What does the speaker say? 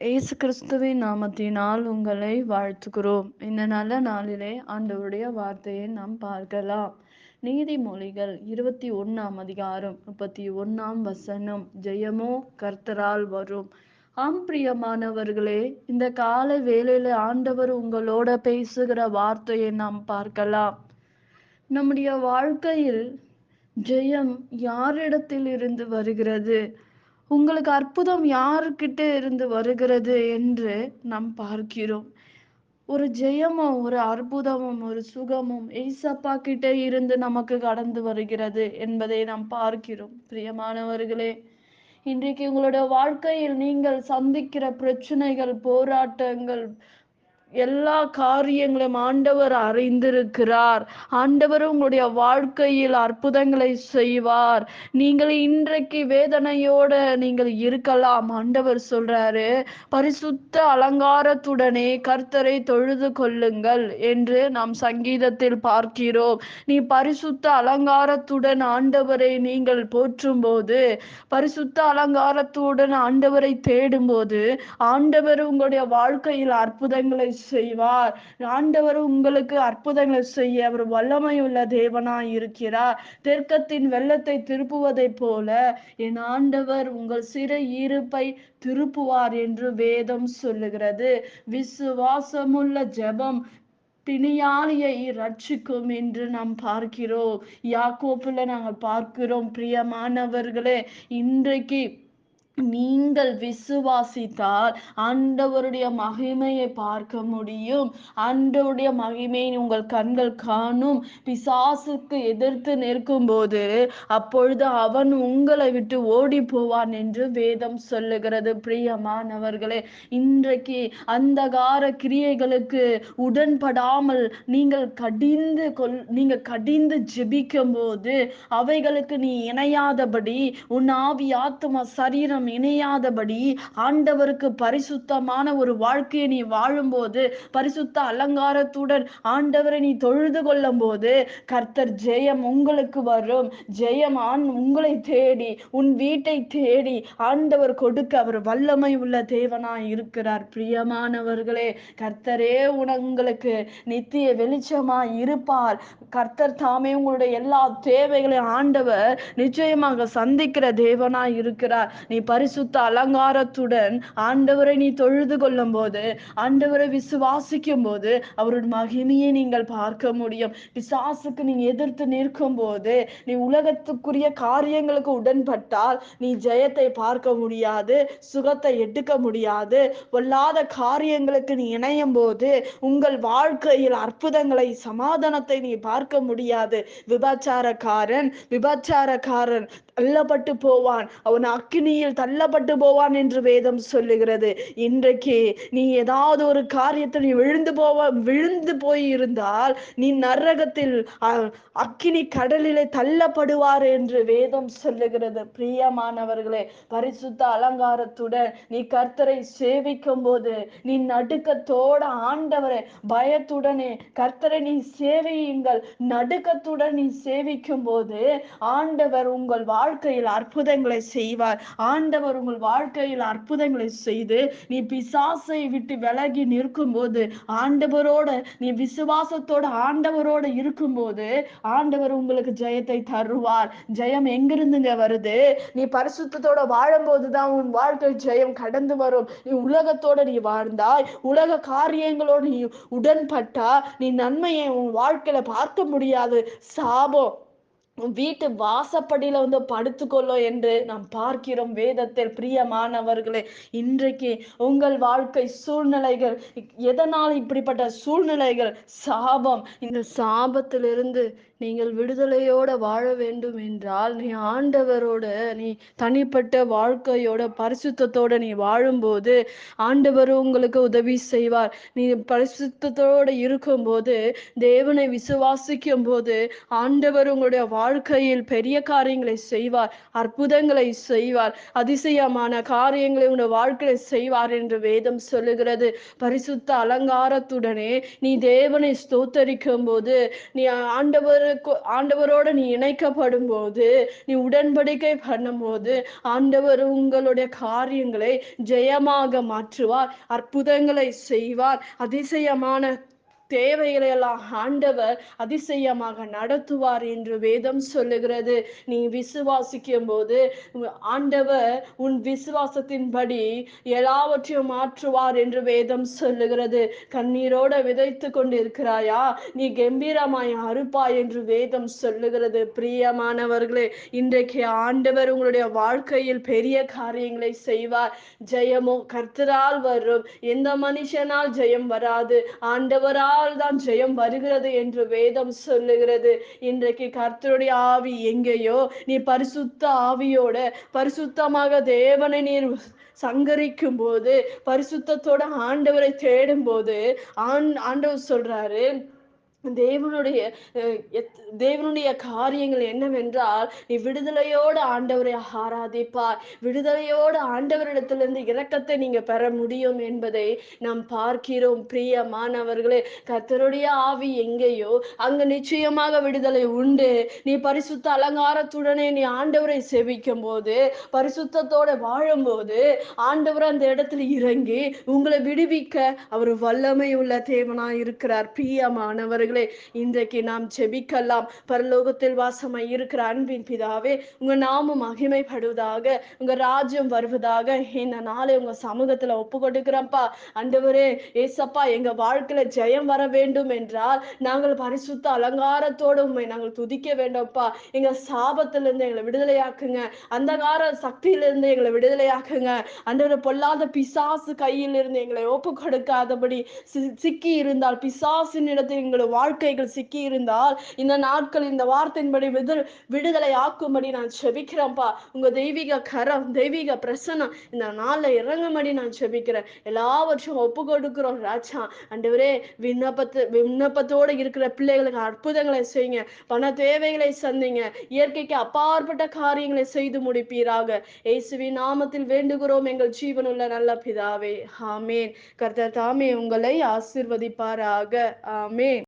இயேசு கிறிஸ்துவின் நாமத்தினால் உங்களை வாழ்த்துகிறோம். இந்த நல்ல நாளிலே ஆண்டவருடைய வார்த்தையை நாம் பார்க்கலாம். நீதிமொழிகள் 21 அதிகாரம் 31 ஜெயமோ கர்த்தரால் வரும். ஆம் பிரியமானவர்களே, இந்த காலை வேளையில ஆண்டவர் உங்களோட பேசுகிற வார்த்தையை நாம் பார்க்கலாம். நம்முடைய வாழ்க்கையில் ஜெயம் யாரிடத்தில் இருந்து வருகிறது, உங்களுக்கு அற்புதம் யாருக்கிட்ட இருந்து வருகிறது என்று நாம் பார்க்கிறோம். ஒரு ஜெயமும் ஒரு அற்புதமும் ஒரு சுகமும் ஏசப்பா கிட்ட இருந்து நமக்கு கடந்து வருகிறது என்பதை நாம் பார்க்கிறோம். பிரியமானவர்களே, இன்றைக்கு உங்களுடைய வாழ்க்கையில் நீங்கள் சந்திக்கிற பிரச்சனைகள், போராட்டங்கள், எல்லா காரியங்களும் ஆண்டவர் அறிந்திருக்கிறார். ஆண்டவர் உங்களுடைய வாழ்க்கையில் அற்புதங்களை செய்வார். நீங்கள் இன்றைக்கு வேதனையோட நீங்கள் இருக்கலாம். ஆண்டவர் சொல்றாரு, பரிசுத்த அலங்காரத்துடனே கர்த்தரை தொழுது கொள்ளுங்கள் என்று நாம் சங்கீதத்தில் பார்க்கிறோம். நீ பரிசுத்த அலங்காரத்துடன் ஆண்டவரை நீங்கள் போற்றும் போது, பரிசுத்த அலங்காரத்துடன் ஆண்டவரை தேடும் போது, ஆண்டவர் உங்களுடைய வாழ்க்கையில் அற்புதங்களை செய்வார். ஆண்டவர் உங்களுக்கு அற்புதங்களை செய்ய அவர் வல்லமையுள்ள தேவனாய் இருக்கிறார். தெற்கத்தின் வெள்ளத்தை திருப்புவதைப் போல என் ஆண்டவர் உங்கள் சிறை இருப்பை திருப்புவார் என்று வேதம் சொல்லுகிறது. விசுவாசமுள்ள ஜெபம் பிணியாளியை ரட்சிக்கும் என்று நாம் பார்க்கிறோம். யாக்கோப்புல நாங்கள் பார்க்கிறோம். பிரியமானவர்களே, இன்றைக்கு நீங்கள் விசுவாசித்தால் ஆண்டவருடைய மகிமையை பார்க்க முடியும். ஆண்டவருடைய மகிமையை உங்கள் கண்கள் காணும். பிசாசுக்கு எதிர்த்து நிற்கும் போது அப்பொழுது அவன் உங்களை விட்டு ஓடி போவான் என்று வேதம் சொல்லுகிறது. பிரியமானவர்களே, இன்றைக்கு அந்தகார கிரியைகளுக்கு உடன்படாமல் நீங்கள் கடிந்து ஜெபிக்கும் போது அவைகளுக்கு நீ இணையாதபடி, உன் ஆவி ஆத்துமா சரீரம் இணையாதபடி ஆண்டவருக்கு பரிசுத்தமான ஒரு வாழ்க்கையை நீ வாழும்போது, பரிசுத்த அலங்காரத்துடன் ஆண்டவரை நீ தொழுது கொள்ளும் போது கர்த்தர் ஜெயம் உங்களுக்கு வரும். ஜெயம் உங்களை தேடி, உன் வீட்டை தேடி ஆண்டவர் கொடுக்க அவர் வல்லமை உள்ள தேவனாய் இருக்கிறார். பிரியமானவர்களே, கர்த்தரே உங்களுக்கு நித்திய வெளிச்சமாய் இருப்பார். கர்த்தர் தாமே உங்களுடைய எல்லா தேவைகளையும் ஆண்டவர் நிச்சயமாக சந்திக்கிற தேவனாய் இருக்கிறார். நீ பரிசுத்த அலங்காரத்துடன் ஆண்டவரை நீ தொழுது கொள்ளும் போது, ஆண்டவரை விசுவாசிக்கும் போது அவருடைய மகிமையை நீங்கள் பார்க்க முடியும். பிசாசுக்கு நீ எதிர்த்து நிற்கும் போது, நீ உலகத்துக்குரிய காரியங்களுக்கு உடன்பட்டால் நீ ஜெயத்தை பார்க்க முடியாது, சுகத்தை எடுக்க முடியாது. பொல்லாத காரியங்களுக்கு நீ இணையும் போது உங்கள் வாழ்க்கையில் அற்புதங்களை, சமாதானத்தை நீ பார்க்க முடியாது. விபச்சாரக்காரன் தள்ளப்பட்டு போவான், அவன் அக்கினியில் தள்ளப்பட்டு போவான் என்று வேதம் சொல்லுகிறது. இன்றைக்கு நீ ஏதாவது ஒரு காரியத்தில் நீ விழுந்து போய் இருந்தால் நீ நரகத்தில் அக்கினி கடலிலே தள்ளப்படுவார் என்று வேதம் சொல்லுகிறது. பிரியமானவர்களே, பரிசுத்த அலங்காரத்துடன் நீ கர்த்தரை சேவிக்கும் போது, நீ நடுக்கத்தோட ஆண்டவரை பயத்துடனே கர்த்தரை நீ சேவியுங்கள். நடுக்கத்துடன் நீ சேவிக்கும் போது ஆண்டவர் உங்கள் வாழ்க்கையில் அற்புதங்களை செய்வார். ஆண்டவர் உங்கள் வாழ்க்கையில் அற்புதங்களை செய்து நீ பிசாசை விட்டு விலகி நிற்கும் போது, ஆண்டவரோட நீ விசுவாசத்தோட ஆண்டவரோட இருக்கும்போது ஆண்டவர் உங்களுக்கு ஜெயத்தை தருவார். ஜெயம் எங்கிருந்துங்க வருது? நீ பரிசுத்தத்தோட வாழும் போதுதான் உன் வாழ்க்கை ஜெயம் கடந்து வரும். நீ உலகத்தோட நீ வாழ்ந்தாய், உலக காரியங்களோடு நீ உடன்பட்டா நீ நன்மையை உன் வாழ்க்கையில பார்க்க முடியாது. சாபம் வீட்டு வாசப்படியில படுத்துக்கொள்ளும் என்று நாம் பார்க்கிறோம் வேதத்தில். பிரியமானவர்களே, இன்றைக்கு உங்கள் வாழ்க்கை சூழ்நிலைகள் எதனால் இப்படிப்பட்ட சூழ்நிலைகள், சாபம், இந்த சாபத்திலிருந்து நீங்கள் விடுதலையோட வாழ வேண்டும் என்றால் நீ ஆண்டவரோட, நீ தனிப்பட்ட வாழ்க்கையோட பரிசுத்தத்தோட நீ வாழும்போது ஆண்டவர் உங்களுக்கு உதவி செய்வார். நீ பரிசுத்தத்தோட இருக்கும்போது, தேவனை விசுவாசிக்கும் போது ஆண்டவர் உங்களுடைய வாழ்க்கையில் பெரிய காரியங்களை செய்வார், அற்புதங்களை செய்வார், அதிசயமான காரியங்களை உங்களுடைய வாழ்க்கையை செய்வார் என்று வேதம் சொல்லுகிறது. பரிசுத்த அலங்காரத்துடனே நீ தேவனை ஸ்தோத்தரிக்கும் போது, நீ ஆண்டவர் ஆண்டவரோட நீ இணைக்கப்படும் போது, நீ உடன்படிக்கை பண்ணும்போது, ஆண்டவர் உங்களுடைய காரியங்களை ஜெயமாக மாற்றுவார், அற்புதங்களை செய்வார், அதிசயமான தேவைகளை எல்லாம் ஆண்டவர் அதிசயமாக நடத்துவார் என்று வேதம் சொல்லுகிறது. நீ விசுவாசிக்கும் போது ஆண்டவர் உன் விசுவாசத்தின்படி எல்லாவற்றையும் மாற்றுவார் என்று வேதம் சொல்லுகிறது. கண்ணீரோட விதைத்து கொண்டு இருக்கிறாயா, நீ கம்பீரமாய் அறுப்பாய் என்று வேதம் சொல்லுகிறது. பிரியமானவர்களே, இன்றைக்கு ஆண்டவர் உங்களுடைய வாழ்க்கையில் பெரிய காரியங்களை செய்வார். ஜெயமோ கர்த்தரால் வரும், எந்த மனுஷனால் ஜெயம் வராது, ஆண்டவரால் தான் ஜெயம் வருகிறது என்று வேதம் சொல்லுகிறது. இன்றைக்கு கர்த்தருடைய ஆவி எங்கேயோ, நீ பரிசுத்த ஆவியோட பரிசுத்தமாக தேவனை நீர் சங்கரிக்கும் போது, பரிசுத்தத்தோட ஆண்டவரை தேடும் போது, ஆண்டவர் சொல்றாரு, தேவனுடைய தேவனுடைய காரியங்கள் என்னவென்றால், நீ விடுதலையோடு ஆண்டவரை ஆராதிப்பார், விடுதலையோடு ஆண்டவரிடத்திலிருந்து இரக்கத்தை நீங்க பெற முடியும் என்பதை நாம் பார்க்கிறோம். பிரியமானவர்களே, கர்த்தருடைய ஆவி எங்கேயோ அங்க நிச்சயமாக விடுதலை உண்டு. நீ பரிசுத்த அலங்காரத்துடனே நீ ஆண்டவரை சேவிக்கும் போது, பரிசுத்தத்தோட வாழும்போது, ஆண்டவர் அந்த இடத்துல இறங்கி உங்களை விடுவிக்க அவர் வல்லமை உள்ள தேவனாய் இருக்கிறார். பிரியமானவர்களே, இன்றைக்கு நாம் ஜெபிக்கலாம். பரலோகத்தில் வாசமாய் இருக்கிற அன்பின் பிதாவே, உங்க நாமம் மகிமைப்படுவதாக, உங்க ராஜ்யம் வருவதாக. இந்த நாளை உங்க சமூகத்துல ஒப்பு கொடுக்கிறப்பா. ஆண்டவரே, ஏசப்பா, எங்க வாழ்க்கையில ஜெயம் வர வேண்டும் என்றால் நாங்கள் பரிசுத்த அலங்காரத்தோடு உண்மை நாங்கள் துதிக்க வேண்டும்ப்பா. எங்க சாபத்திலிருந்து எங்களை விடுதலையாக்குங்க, அந்தகார சக்தியிலிருந்து எங்களை விடுதலையாக்குங்க. ஆண்டவரே, பொல்லாத பிசாசு கையில் இருந்து எங்களை ஒப்பு கொடுக்காதபடி சிக்கி இருந்தால், பிசாசின் இடத்தில் எங்களுடைய வாழ்க்கைகள் சிக்கி இருந்தால், இந்த நாட்கள் இந்த வார்த்தையின்படி விடுதலை ஆக்கும்படி நான் செபிக்கிறேன்ப்பா. உங்க தெய்வீக கரம், தெய்வீக பிரசனம் இந்த நாள்ல இறங்கும்படி நான் செபிக்கிறேன். எல்லாவற்றையும் ஒப்பு கொடுக்கிறோம் ராஜா. ஆண்டவரே, விண்ணப்பத்தோடு இருக்கிற பிள்ளைகளுக்கு அற்புதங்களை செய்யுங்க, பண தேவைகளை சந்திங்க, இயற்கைக்கு அப்பாற்பட்ட காரியங்களை செய்து முடிப்பீராக. இயேசுவின் நாமத்தில் வேண்டுகிறோம் எங்கள் ஜீவனுள்ள நல்ல பிதாவே, ஆமேன். கர்த்தர் தாமே உங்களை ஆசீர்வதிப்பாராக. ஆமேன்.